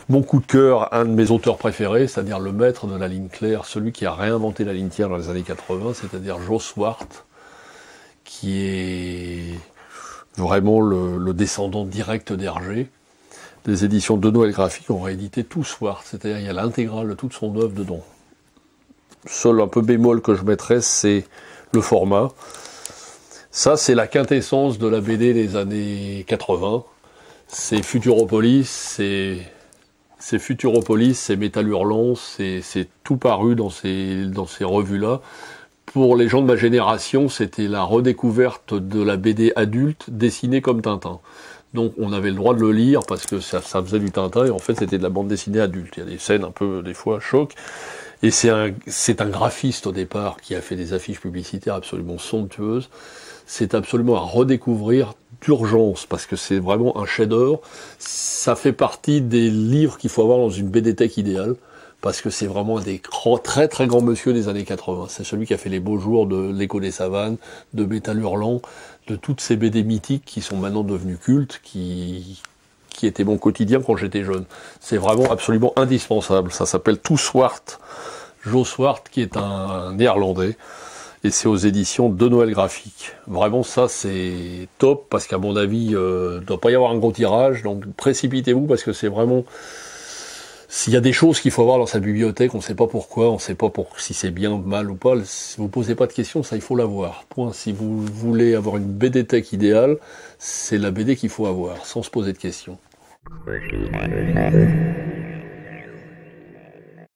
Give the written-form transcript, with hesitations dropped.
Mon coup de cœur, un de mes auteurs préférés, c'est-à-dire le maître de la ligne claire, celui qui a réinventé la ligne tiers dans les années 80, c'est-à-dire Joe Swart, qui est vraiment le descendant direct d'Hergé. Les éditions de Noël Graphique ont réédité tout Swart, c'est-à-dire il y a l'intégrale de toute son œuvre dedans. Seul un peu bémol que je mettrais, c'est le format. Ça, c'est la quintessence de la BD des années 80. C'est Futuropolis, c'est Métal Hurlant, c'est tout paru dans ces revues-là. Pour les gens de ma génération, c'était la redécouverte de la BD adulte dessinée comme Tintin. Donc on avait le droit de le lire parce que ça faisait du Tintin et en fait c'était de la bande dessinée adulte. Il y a des scènes un peu, des fois, choc. Et c'est un graphiste au départ qui a fait des affiches publicitaires absolument somptueuses. C'est absolument à redécouvrir d'urgence parce que c'est vraiment un chef-d'œuvre. Ça fait partie des livres qu'il faut avoir dans une BD-tech idéale parce que c'est vraiment un des très très grands monsieur des années 80. C'est celui qui a fait les beaux jours de l'Écho des Savanes, de Métal Hurlant, de toutes ces BD mythiques qui sont maintenant devenues cultes, qui étaient mon quotidien quand j'étais jeune. C'est vraiment absolument indispensable. Ça s'appelle Tout Swart, Joe Swart, qui est un néerlandais. Et c'est aux éditions de Noël Graphique. Vraiment, ça, c'est top, parce qu'à mon avis, il ne doit pas y avoir un gros tirage, donc précipitez-vous, parce que c'est vraiment... S'il y a des choses qu'il faut avoir dans sa bibliothèque, on ne sait pas pourquoi, on ne sait pas si c'est bien, mal ou pas, si vous ne posez pas de questions, ça, il faut l'avoir. Point. Si vous voulez avoir une BD-tech idéale, c'est la BD qu'il faut avoir, sans se poser de questions.